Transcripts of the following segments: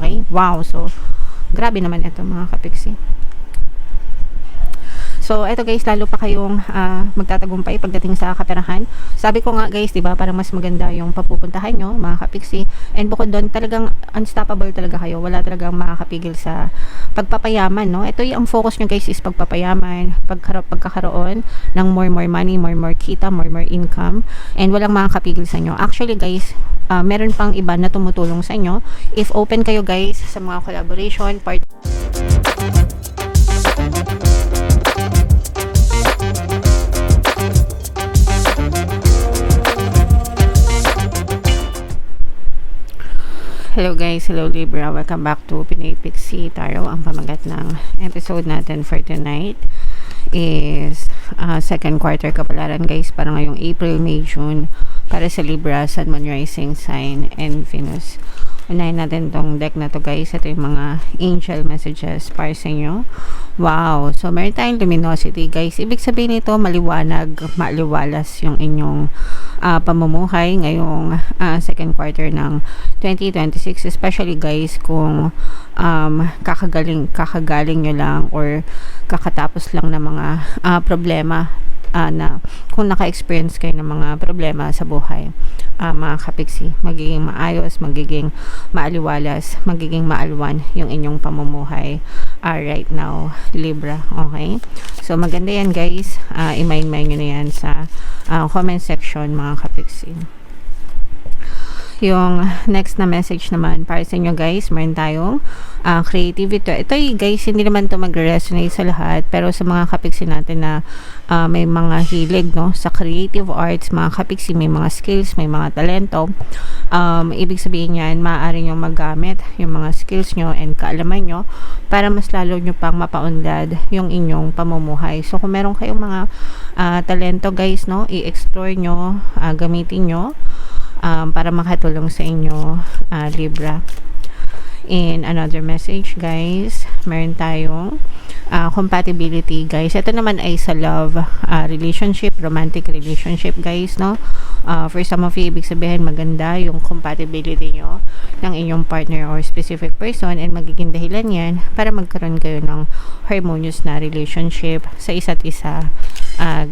Okay? Wow! So, grabe naman ito mga kapiksi. So, eto guys, lalo pa kayong magtatagumpay pagdating sa kaperahan. Sabi ko nga guys, diba, parang mas maganda yung papupuntahan nyo, mga kapiksi. And bukod doon, talagang unstoppable talaga kayo. Wala talagang makakapigil sa pagpapayaman, no? Ito yung focus nyo guys is pagpapayaman, pagkakaroon ng more money, more kita, more income. And walang makakapigil sa inyo. Actually guys, meron pang iba na tumutulong sa inyo. If open kayo guys sa mga collaboration, Hello guys, hello Libra, welcome back to Pinay Pixie Tarot. Ang pamagat ng episode natin for tonight is second quarter kapalaran guys, para ngayong April, May, June para sa Libra, Sun, Moon, Rising Sign and Venus. Unahin natin tong deck na to guys. Ito yung mga angel messages para sa inyo. Wow! So, meron tayong luminosity guys. Ibig sabihin nito, maliwanag, maliwalas yung inyong pamumuhay ngayong second quarter ng 2026. Especially guys, kung kakagaling nyo lang or kakatapos lang ng mga problema, na kung naka-experience kayo ng mga problema sa buhay, mga kapiksi, magiging maayos, magiging maaliwalas, magiging maalwan yung inyong pamumuhay right now, Libra. Okay? So, maganda yan guys. I-mind nyo na yan sa comment section, mga kapiksi. Yung next na message naman para sa inyo guys, meron tayong creativity. Ito guys, hindi naman to mag-resonate sa lahat, pero sa mga kapiksi natin na may mga hilig, no, sa creative arts, mga kapiksi, may mga skills, may mga talento, ibig sabihin yan, maaari nyo magamit yung mga skills nyo and kaalaman nyo para mas lalo nyo pang mapaunlad yung inyong pamumuhay. So kung meron kayong mga talento guys, no, i-explore nyo, gamitin nyo para makatulong sa inyo, Libra. In another message guys, meron tayong compatibility guys. Ito naman ay sa love relationship, romantic relationship guys, no? For some of you, ibig sabihin maganda yung compatibility nyo ng inyong partner or specific person, and magiging dahilan yan para magkaroon kayo ng harmonious na relationship sa isa't isa,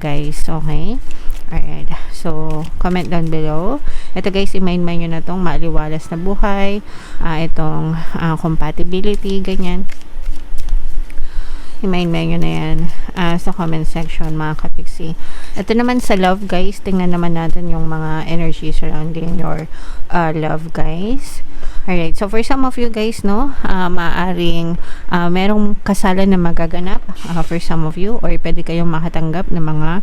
guys. Okay? Alright. So, comment down below. Ito guys, i-mind nyo na tong maaliwalas na buhay, itong compatibility, ganyan. I-mind nyo na yan sa comment section, mga kapiksi. Ito naman sa love guys, tingnan naman natin yung mga energy surrounding your love guys. Alright, so for some of you guys, no, maaaring merong kasalan na magaganap for some of you, or pwede kayong makatanggap ng mga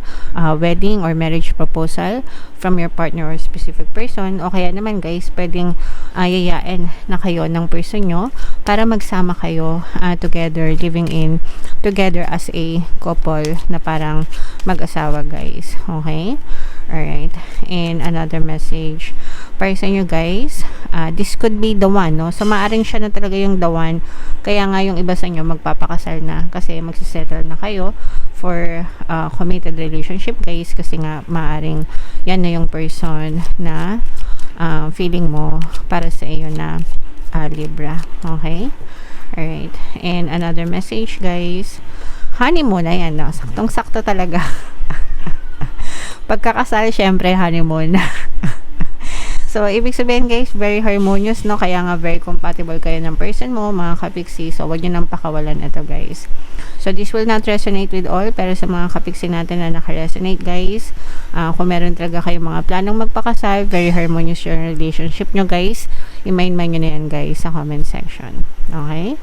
wedding or marriage proposal from your partner or specific person, o kaya naman guys, pwedeng yayain na kayo ng person nyo para magsama kayo together, living in together as a couple na parang mag-asawa guys. Okay? Alright, and another message para sa inyo guys, this could be the one, no? So maaring siya na talaga yung the one, kaya nga yung iba sa inyo magpapakasal na kasi magsisettle na kayo for committed relationship guys, kasi nga maaring yan na yung person na feeling mo para sa iyo na Libra. Okay? Alright, and another message guys, honeymoon, ayan, no? Saktong sakto talaga. Pagkakasal, syempre honeymoon. So, ibig sabihin guys, very harmonious, no? Kaya nga very compatible kayo ng person mo, mga kapiksi. So, wag nyo nang pakawalan ito guys. So, this will not resonate with all, pero sa mga kapiksi natin na naka-resonate guys, kung meron talaga kayong mga planong magpakasal, very harmonious yung relationship nyo guys, i-mind nyo na yan guys sa comment section. Okay?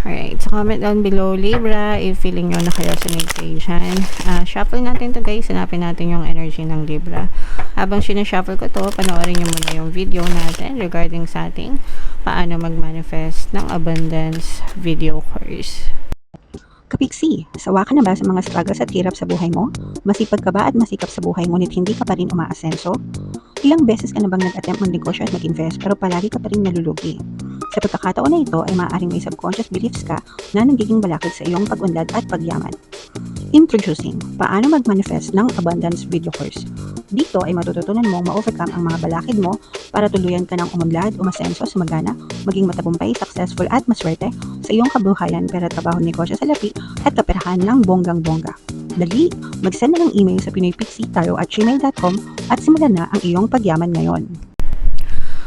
Alright, so comment down below Libra if feeling nyo naka-resonate kayo dyan. Shuffle natin to guys, hanapin natin yung energy ng Libra. Habang sinashuffle ko to, panoorin nyo muna yung video natin regarding sa ating paano mag-manifest ng abundance video course. Kapiksi, sawa ka na ba sa mga struggles at hirap sa buhay mo? Masipag ka ba at masikap sa buhay ngunit hindi ka pa rin umaasenso? Ilang beses ka na bang nag-attempt mag-negosyo at mag-invest pero palagi ka pa rin nalulugi? Sa pagkakataon na ito ay maaaring may subconscious beliefs ka na nagiging balakid sa iyong pag-unlad at pagyaman. Introducing, paano mag-manifest ng abundance video course. Dito ay matututunan mong ma-overcome ang mga balakid mo para tuluyan ka ng umunlad, umasenso, sumagana, maging matagumpay, successful at maswerte sa iyong kabuhayan, pera, trabaho, negosyo, salapi at kaperahan ng bonggang-bongga. Dali, mag-send na ng email sa pinoypixie@gmail.com at simulan na ang iyong pagyaman ngayon.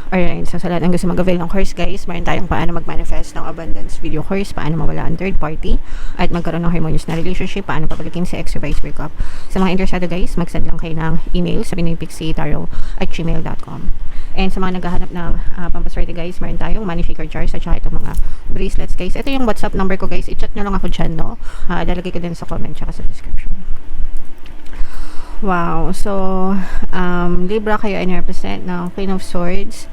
Alright, so sa lahat ng gusto mag-avail ng course guys, mayroon tayong paano mag-manifest ng abundance video course, paano mawala ang third party, at magkaroon ng harmonious na relationship, paano papalikin si ex or vice breakup. Sa mga interesado guys, mag-send lang kayo ng email sa pinoypixie@gmail.com. And sa mga naghahanap ng pampaswerte guys, mayroon tayong money shaker jars at saka itong mga bracelets guys. Ito yung WhatsApp number ko guys, i-chat nyo lang ako dyan, no? Lalagay ko din sa comment tsaka sa description. Wow, so Libra kayo ay represent ng Queen of Swords.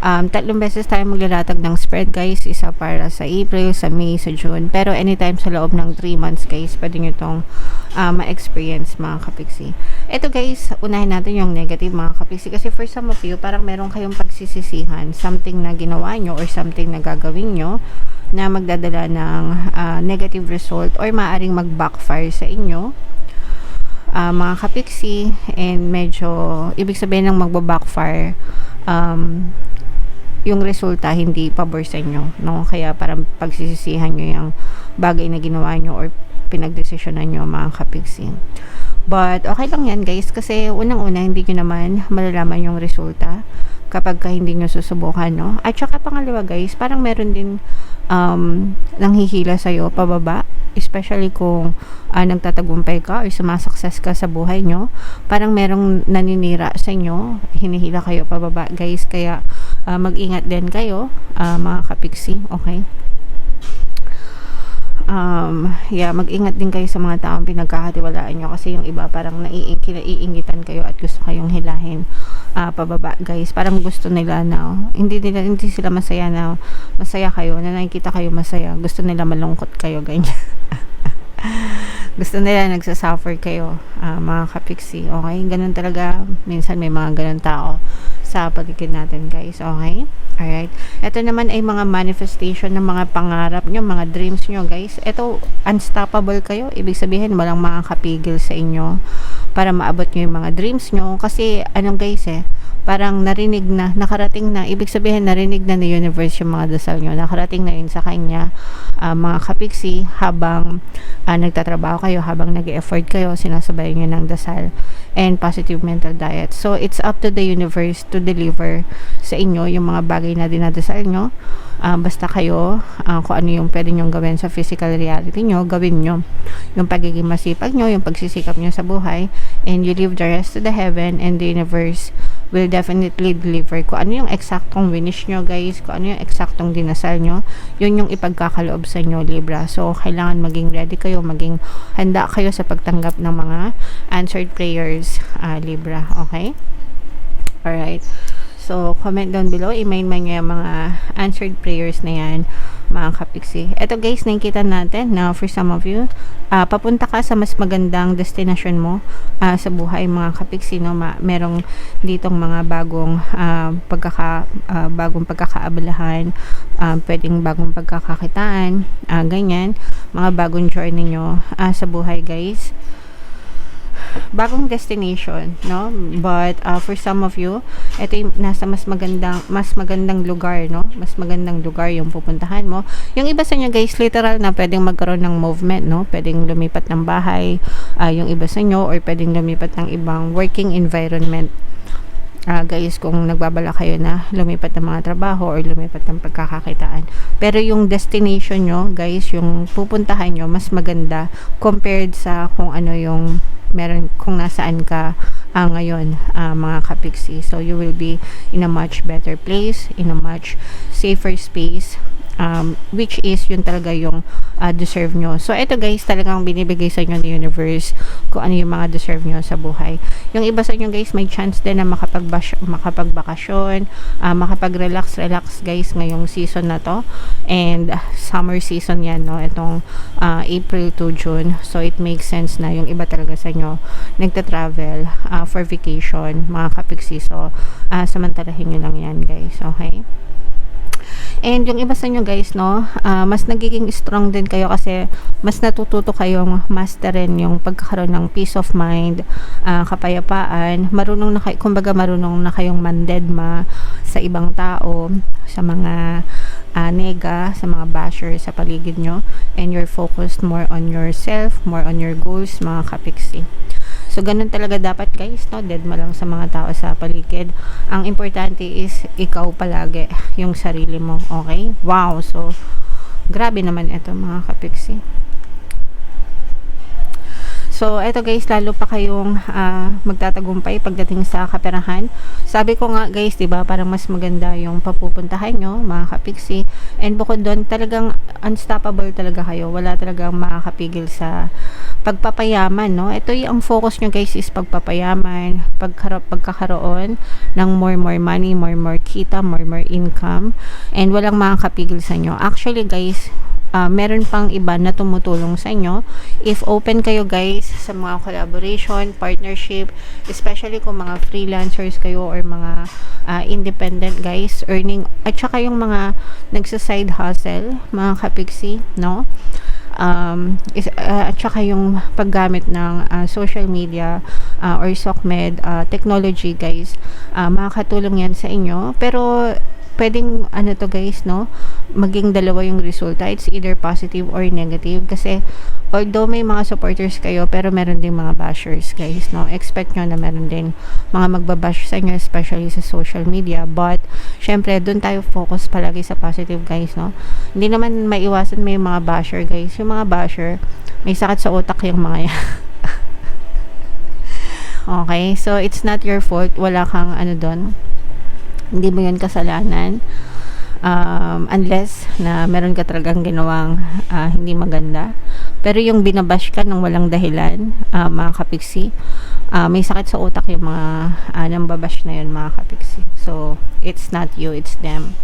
3 beses tayo maglalatag ng spread guys, isa para sa April, sa May, sa June, pero anytime sa loob ng 3 months guys, pwede nyo itong ma-experience mga kapiksi. Ito guys, unahin natin yung negative mga kapiksi, kasi for some of you, parang meron kayong pagsisisihan, something na ginawa nyo or something na gagawin nyo na magdadala ng negative result or maaring mag-backfire sa inyo. Mga kapiksi, and medyo ibig sabihin ng magba-backfire, yung resulta hindi pabor sa inyo, no? Kaya parang pagsisisihan nyo yung bagay na ginawa nyo or pinagdesisyonan nyo mga kapiksi. But okay lang yan guys, kasi unang-una hindi nyo naman malalaman yung resulta kapag ka hindi nyo susubukan, no? At saka pangalawa guys, parang meron din nanghihila sa'yo pababa, especially kung nagtatagumpay ka or sumasukses ka sa buhay nyo, parang merong naninira sa inyo, hinihila kayo pababa guys, kaya mag-ingat din kayo mga kapiksi, okay? Mag-ingat din kayo sa mga taong pinagkakatiwalaan nyo, kasi yung iba parang kinaiingitan kayo at gusto kayong hilahin pababa guys, parang gusto nila na hindi sila masaya na masaya kayo, na nakikita kayo masaya, gusto nila malungkot kayo, ganyan. Gusto nila nagsasuffer kayo mga kapiksi, okay? Ganun talaga, minsan may mga ganun tao sa paligid natin guys, okay? Alright, ito naman ay mga manifestation ng mga pangarap nyo, mga dreams nyo guys. Ito, unstoppable kayo, ibig sabihin walang makakapigil sa inyo para maabot nyo yung mga dreams nyo, kasi anong guys parang narinig na, nakarating na, ibig sabihin narinig na ni universe yung mga dasal nyo, nakarating na yun sa kanya mga kapiksi, habang nagtatrabaho kayo, habang nag-effort kayo, sinasabay nyo ng dasal and positive mental diet. So it's up to the universe to deliver sa inyo yung mga bagay na dinadasal nyo. Basta kayo kung ano yung pwede nyong gawin sa physical reality nyo, gawin nyo yung pagiging masipag nyo, yung pagsisikap nyo sa buhay, and you leave the rest to the heaven, and the universe will definitely deliver. Kung ano yung eksaktong winish nyo guys, kung ano yung eksaktong dinasal nyo, yun yung ipagkakaloob sa inyo Libra. So kailangan maging ready kayo, maging handa kayo sa pagtanggap ng mga answered prayers Libra, okay? Alright, so comment down below, i-main man nyo yung mga answered prayers na yan mga kapiksi. Ito guys, nakikita natin na for some of you, papunta ka sa mas magandang destination mo sa buhay mga kapiksi, no? Merong ditong mga bagong bagong pagkakaabalahan, pwedeng bagong pagkakakitaan, ganyan, mga bagong journey nyo sa buhay guys, bagong destination, no? But for some of you, ito yung nasa mas magandang lugar, no? Mas magandang lugar yung pupuntahan mo. Yung iba sa inyo guys, literal na pwedeng magkaroon ng movement, no? Pwedeng lumipat ng bahay yung iba sa inyo, or pwedeng lumipat ng ibang working environment. Guys, kung nagbabala kayo na lumipat ng mga trabaho or lumipat ng pagkakakitaan, pero yung destination nyo guys, yung pupuntahan nyo, mas maganda compared sa kung ano yung meron, kung nasaan ka ngayon mga kapiksi. So you will be in a much better place, in a much safer space, which is yun talaga yung deserve nyo. So ito guys, talagang binibigay sa inyo ng universe kung ano yung mga deserve nyo sa buhay. Yung iba sa inyo guys, may chance din na makapagbakasyon, makapag-relax guys ngayong season na to, and summer season yan, no? Itong April to June. So it makes sense na yung iba talaga sa inyo nagta-travel for vacation mga kapiksi. So samantalahin nyo lang yan guys, okay? And yung iba sa inyo guys, no, mas nagiging strong din kayo kasi mas natututo kayong masterin yung pagkakaroon ng peace of mind, kapayapaan, marunong na kayo, kumbaga marunong na kayong mandedma sa ibang tao, sa mga nega, sa mga basher sa paligid nyo, and you're focused more on yourself, more on your goals, mga kapiksi. So, ganun talaga dapat guys, no? Dead mo lang sa mga tao sa paligid. Ang importante is, ikaw palagi, yung sarili mo, okay? Wow! So, grabe naman ito mga kapiksi. So, eto guys, lalo pa kayong magtatagumpay pagdating sa kaperahan. Sabi ko nga guys, diba, parang mas maganda yung papupuntahan nyo, mga kapiksi. And bukod doon, talagang unstoppable talaga kayo. Wala talagang makakapigil sa pagpapayaman, no? Ito yung focus nyo guys is pagpapayaman, pagkakaroon ng more money, more kita, more income. And walang makakapigil sa inyo. Actually guys, meron pang iba na tumutulong sa inyo. If open kayo guys sa mga collaboration, partnership, especially kung mga freelancers kayo or mga independent guys, earning, at saka yung mga nagsa-side hustle, mga kapiksi, no? At saka yung paggamit ng social media or SOCMED technology guys, makakatulong yan sa inyo. Pero pwedeng ano to guys, no, maging dalawa yung resulta. It's either positive or negative kasi although may mga supporters kayo, pero meron din mga bashers guys, no. Expect nyo na meron din mga magbabash sa inyo, especially sa social media. But syempre doon tayo focus palagi sa positive guys, no. Hindi naman maiwasan may mga basher guys. Yung mga basher, may sakit sa utak yung mga yan. Okay, so it's not your fault, wala kang ano doon, hindi mo yun kasalanan, unless na meron ka talagang ginawang hindi maganda. Pero yung binabash ka ng walang dahilan, mga kapiksi, may sakit sa utak yung mga nambabash na yun, mga kapiksi. So it's not you, it's them,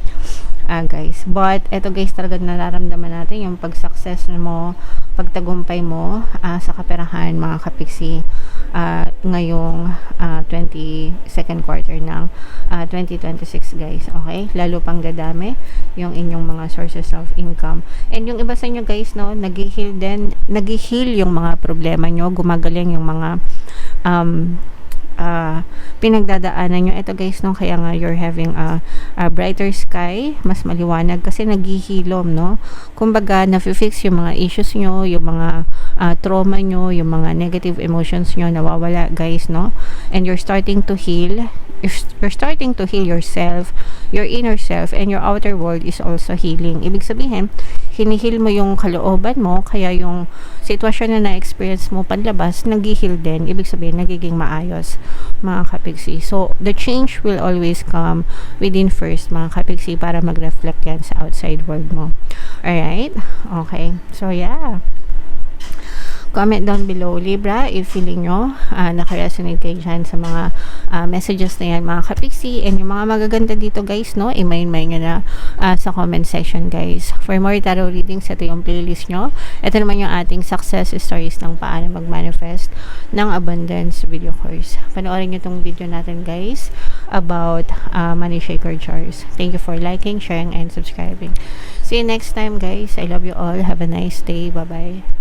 guys. But eto guys, talagang nararamdaman natin yung pag-success mo, pagtagumpay mo sa kaperahan, mga kapiksi, ngayong 22nd quarter ng 2026 guys, okay? Lalo pang dadami yung inyong mga sources of income. And yung iba sa inyo guys, no, nag-heal yung mga problema nyo, gumagaling yung mga pinagdadaanan nyo. Ito guys, no, kaya nga you're having a brighter sky, mas maliwanag kasi naghihilom, no. Kumbaga na-fix yung mga issues nyo, yung mga trauma nyo, yung mga negative emotions nyo nawawala guys, no. And you're starting to heal. You're starting to heal yourself, your inner self, and your outer world is also healing. Ibig sabihin, hinihil mo yung kalooban mo, kaya yung sitwasyon na na-experience mo panlabas, nag-heal din. Ibig sabihin, nagiging maayos, mga kapiksi. So, the change will always come within first, mga kapiksi, para mag-reflect yan sa outside world mo. Alright? Okay. So, yeah. Comment down below, Libra, if feeling nyo nakaresonate kayo dyan sa mga messages na yan, mga kapiksi. And yung mga magaganda dito guys, no, i-main nyo na sa comment section guys. For more tarot readings, ito yung playlist nyo. Ito naman yung ating success stories ng paano mag-manifest ng abundance video course. Panoorin nyo tong video natin guys about money shaker jars. Thank you for liking, sharing, and subscribing. See you next time guys. I love you all. Have a nice day. Bye bye.